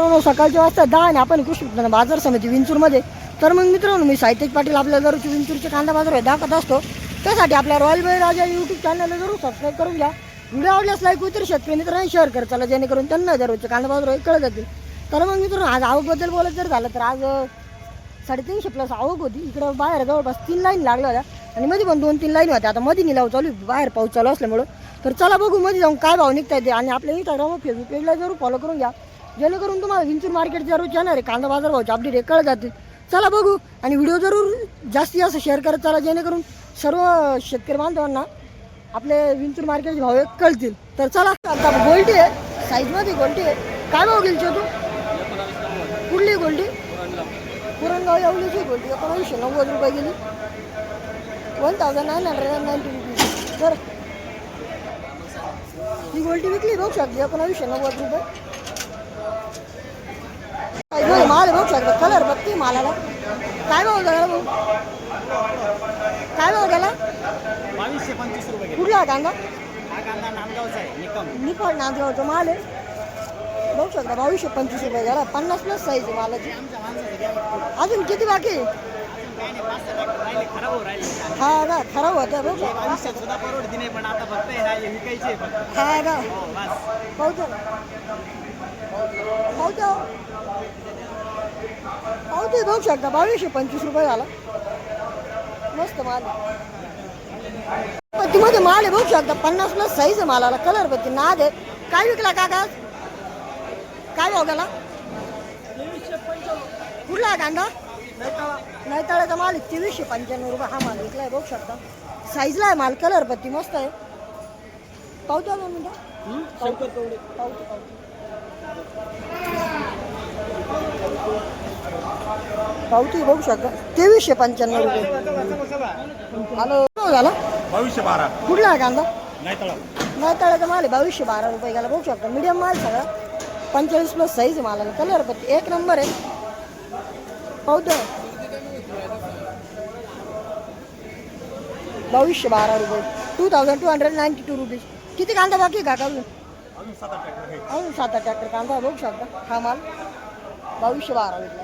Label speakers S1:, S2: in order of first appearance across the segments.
S1: मित्रांनो सकाळच्या वाजता 10 आणि आपण कृषी उत्पन्न बाजार समिती विंचूरमध्ये. तर मग मित्रांनो मी साहित्यज पाटील आपल्याला दररोज विंचूरचे कांदा बाजार दाखवत असतो. त्यासाठी आपल्या रॉयल बाई राजा यूट्यूब चॅनलला जरूर सबस्क्राईब करून घ्या. व्हिडिओ आवडल्यास लाईक इतर शेतकरी मित्रांनी शेअर कर चला जेणेकरून त्यांना दररोजचे कांदा बाजार कळत जातील. तर मग मित्रांनो आज आवकबद्दल बोलत जर झालं तर आज 350 प्लस आवक होती. इकडं बाहेर जवळपास 3 लाईन लागल्या होत्या आणि मध्ये पण 2-3 लाईन होत्या. आता मध्ये निलाव चालू बाहेर पाऊस चालू असल्यामुळं. तर चला बघू मध्ये जाऊन काय भाव निघता येते आणि आपल्या इंस्टाग्राम फेसबुक पेजला जरूर फॉलो करून घ्या जेणेकरून तुम्हाला विंचूर मार्केटच्या रोज येणार आहे कांदा बाजार भावचे अपडेट कळत जातील. चला बघू आणि व्हिडिओ जरूर जास्तीत जास्त शेअर करत चला जेणेकरून सर्व शेतकरी बांधवांना आपले विंचूर मार्केटचे भाव कळतील. तर चला आता गोल्टी आहे साईजमध्ये गोल्टी आहे. काय भाव गेली तू कुठली गोल्टी पुरणगाव एवढीची गोल्टी 1990 रुपये गेली 1990 रुपीज. तर ही गोल्टी विकली बघू शकते 1990 रुपये. माल बघू शकता कलर बघते मालाला. काय भाव झाला भाऊ काय भाव गेला
S2: 2225 रुपये.
S1: कुठला कांदा
S2: हा कांदा नांदगावचा आहे
S1: निफाड नांदगावचा माल आहे. बघू शकता 2225 रुपये झाला 50 प्लस साईज आहे मालाची. अजून किती बाकी हा का खराब होतं बघ
S2: सुद्धा परवडती नाही पण आता फक्त विकायचे
S1: हा का पाहतो पाहतो पाहतो बघू शकता 2225 रुपये झाला मस्त माल. पत्तीमध्ये माल आहे बघू शकता 50 प्लस साईज आहे मालाला. कलर पत्ती नाद आहे. काय विकला काका काय भाव गेला कुठला कांदा नाही तळ्याचा माल 2395 रुपये हा माल विकलाय बघू शकता. साईजला आहे माल कलर पत्ती मस्त आहे. पाहतो 2 मिनिटं पाहतो पावती बघू शकता 2395 रुपये. हॅलो झाला
S2: 2212.
S1: कुठला आहे कांदा
S2: नाही तळा
S1: नाही तळ्याचा माल आहे 2212 रुपये गेला बघू शकता. मीडियम माल सगळा 45 प्लस साईज आहे मालाला. कलर पत्ती एक नंबर आहे. पाहतो 2212 रुपये 2292 रुपीज. किती कांदा बाकी काका अजून 7-8 ट्रॅक्टर कांदा बघू शकता. हा माल 2212 भेटला.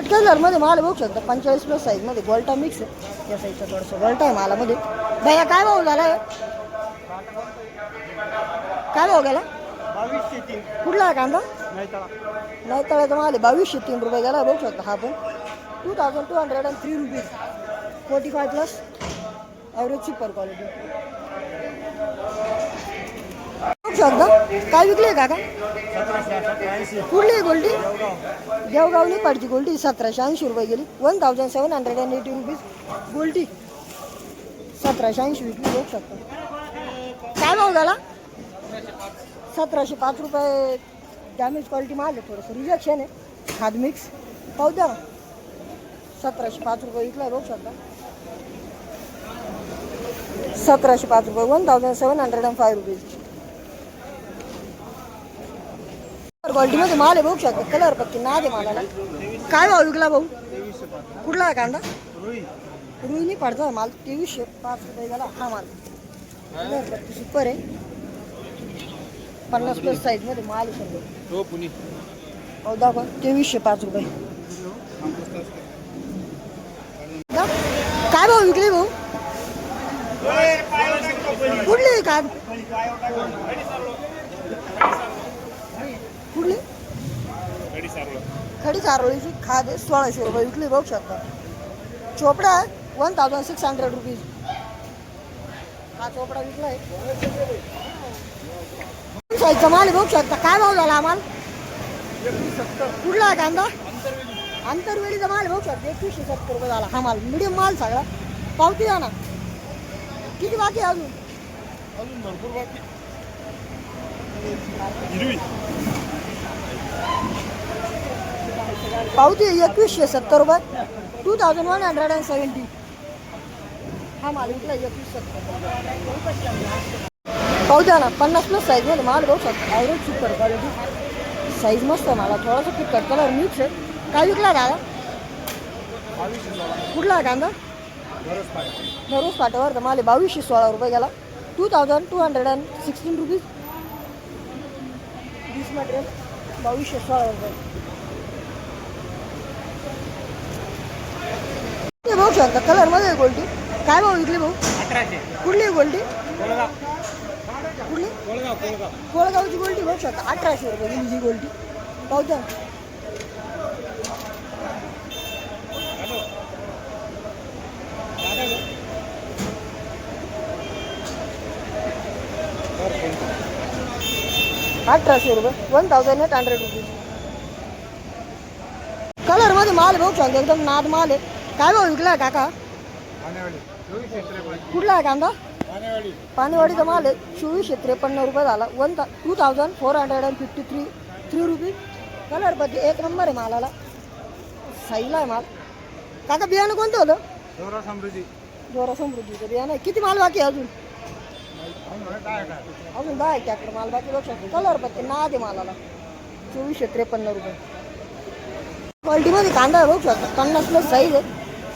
S1: कलरमध्ये माल बघू शकता 45 प्लस साईजमध्ये गोल्टा मिक्स आहे. या साईजचा थोडंसं गोल्टा आहे मालामध्ये. भैया काय भाव झाला काय भाव गेला
S2: 2203.
S1: कुठला आहे कांदा
S2: नाही तळा
S1: नाही तळ्याचा माल आहे 2203 रुपये गेला बघू शकता. हा पण 2203 rupees 45 plus average super quality बघू शकता. काय विकले काका
S2: 1780.
S1: कुठली आहे गोल्टी देवगावनी पडची गोल्टी 1780 रुपये गेली 1780 रुपीज गोल्टी 1780 विकली बघू शकता. काय भाव झाला 1705 रुपये. डॅमेज क्वालिटी माल आहे थोडंसं रिजेक्शन आहे खाद मिक्स. पाहू द्या 1705 रुपये विकलाय बघू शकता. 1705 रुपये 1705 रुपीज क्वालिटीमध्ये माल आहे बघू शकता. कलर पत्ती नाद आहे मालाला. काय भाव विकला भाऊ कुठला आहे कांदा रुईनी पडतो माल 2305 रुपये झाला हा माल. कलर पत्ती सुपर आहे 50 प्लस साईजमध्ये माल आहे सर्व. हो दाखवा 2305 रुपये. काय भाऊ विकले भाऊ कुठली काय कुठली खडी चारोळीची खाद आहे 1600 रुपये विकली बघू शकता. चोपडा आहे 1600 रुपीज. हा चोपडा विकला आहे साईजचा माल आहे बघू शकता. काय भाव झाला माल कुठला आहे कांदा आंतरवेळीचा माल बघू शकता 2170 रुपये झाला हा माल. मीडियम माल सगळा. पावती द्या ना किती बाकी अजून
S2: भरपूर बाकी.
S1: पावती 2170 रुपये 2170 हा माल विकला 2170. पाहू द्या ना 50 प्लस साईजमध्ये माल बघू शकता. ॲव्हरेज सुपर क्वालिटी साईज मस्त आहे मला. थोडासा फिटकट कलर मिक्स आहे. काय विकला दादा कुठला आहे कांदा नरोस फाट्यावर तर माल 2216 रुपये गेला 2216 रुपीज. 20 मटेरियल 2216 रुपये. ते बघू शकता कलरमध्ये गोल्टी. काय भाऊ विकली भाऊ?
S2: 1800.
S1: कुठली आहे गोल्टी?
S2: कोळगाव.
S1: कुठली?
S2: कोळगाव.
S1: कोळगावची गोल्टी बघू शकता 1800 रुपये गेली ही गोल्टी. पाहू द्या.
S2: हॅलो.
S1: 1800 रुपये. 1800 रुपीज. कलरमध्ये माल बघू शकता एकदम नाद माल आहे. काय भाऊ विकला काका? कुठला आहे कांदा? पाणीवाडीचा माल आहे. 2453 रुपये झाला. 2453 रुपीज. कलरपती एक नंबर आहे मालाला. साईला आहे माल. काका बियाणं कोणतं होतं?
S2: दोरा समृद्धी.
S1: जोरा समृद्धीचं बियाणं आहे. किती माल बाकी आहे अजून? अजून 10 ट्रॅक्टर माल बाकी बघू शकतो. कलरपती नाद आहे मालाला. 2453 रुपये. क्वालिटीमध्ये कांदा आहे बघू शकतो. 50+ साईज आहे.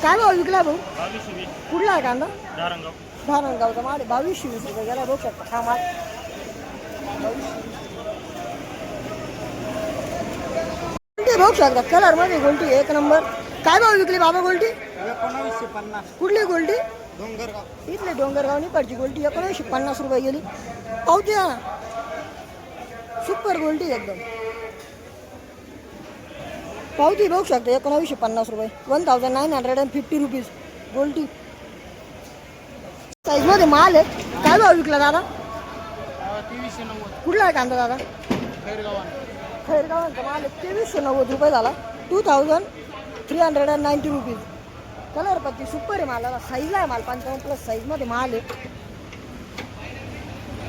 S1: काय भाव विकला भाऊ?
S2: 2220.
S1: कुठला आहे कांदा?
S2: धारणगाव.
S1: धारणगावचा माल आहे. 2220 रुपये गेला बघू शकता. हा माल 22 बघू शकता. कलरमध्ये गोल्टी एक नंबर. काय भाव विकली बाबा गोल्टी?
S2: 1950.
S1: कुठली गोल्टी?
S2: डोंगरगाव.
S1: इथले डोंगरगाव निकडची गोल्टी 1950 रुपये गेली. पावती ना सुपर गोल्टी एकदम. पावती बघू शकता 1950 रुपये. 1950 रुपीज गोल्टी. साईजमध्ये माल आहे. काय भाव विकला दादा?
S2: 2390.
S1: कुठला आहे कांदा दादा? खैरगावांचा माल आहे. 2390 रुपये झाला. 2390 रुपीज. कलरपत्ती सुपर आहे मालाला. साईजला आहे माल. 55+ साईजमध्ये माल आहे.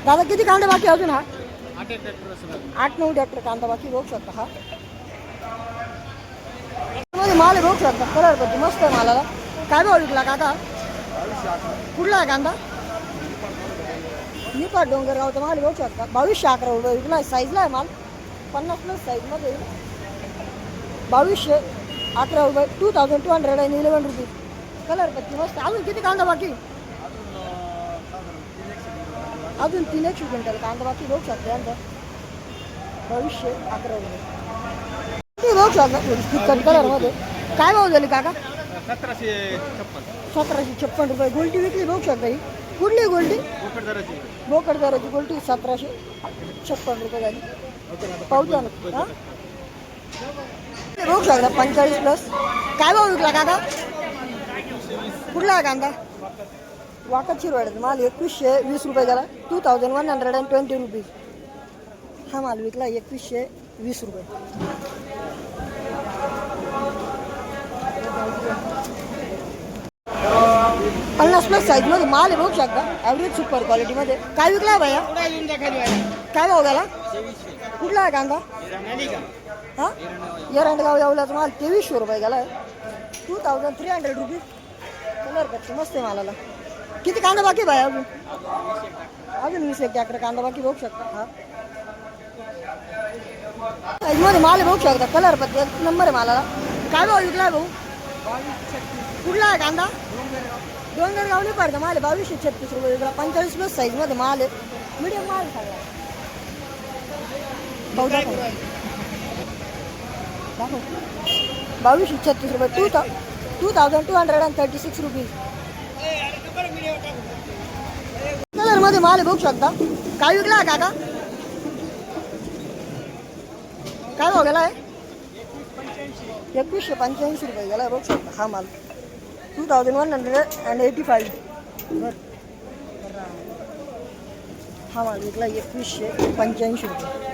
S1: दादा किती कांदा बाकी अजून? हा 8-9 ट्रॅक्टर कांदा बाकी बघू शकता. हा मध्ये माल आहे बघू शकता. कलरपत्ती मस्त आहे मालाला. काय भाव विकला काका? कुठला आहे कांदा? निपाट डोंगरगावचा माल बघू शकता. 2211 रुपये विकला. साईजला आहे माल. 50+ साईजमध्ये 2211 रुपये. 2211 रुपये. कलरपत्ती मस्त. अजून किती कांदा बाकी? अजून 300 क्विंटल कांदा बाकी बघू शकता. यांचा 2211 रुपये. बघू शकता चिकन कलरमध्ये. काय भाव झाली काका? 1756 रुपये. गोल्टी विकली बघू शकता. ही कुठली गोल्टी? बोकडदाराची गोल्टी 1756 रुपये झाली. पाहू ना. हां बघू शकता 45+. काय भाव विकला काका? कुठला आहे कांदा? वाकत शिरवाड्याचा माल 2120 रुपये गेला. 2120 रुपीज. हा माल विकला 2120 रुपये. 50+ साईजमध्ये माल आहे बघू शकता. ॲव्हरेज सुपर क्वालिटीमध्ये. काय विकला भैया? काय भाव गेला? कुठला आहे कांदा? हां एरंडगाव यावल्याचा माल 2300 रुपये गेला आहे. 2300 रुपीज. कलर पत्ती मस्त आहे मालाला. किती कांदा बाकी भाई अजून? 20 ट्रॅक्टर कांदा बाकी बघू शकता. हा साईजमध्ये माल आहे बघू शकता. कलर पत्ती एक नंबर आहे मालाला. काय भाव विकला भाऊ? कुठला आहे कांदा? डोंगरगाव नाही पडतं माल आहे. 2236 रुपये विकला. 45+ साईजमध्ये माल आहे. मीडियम माल सगळा. भाऊ दाखव 2236 रुपये. 2236 रुपीज. कलरमध्ये माल आहे बघू शकता. काय विकला आहे काका? काय भाव गेला आहे? 2185 रुपये गेला बघू शकता. हा माल 2185. हा माल विकला 2185 रुपये.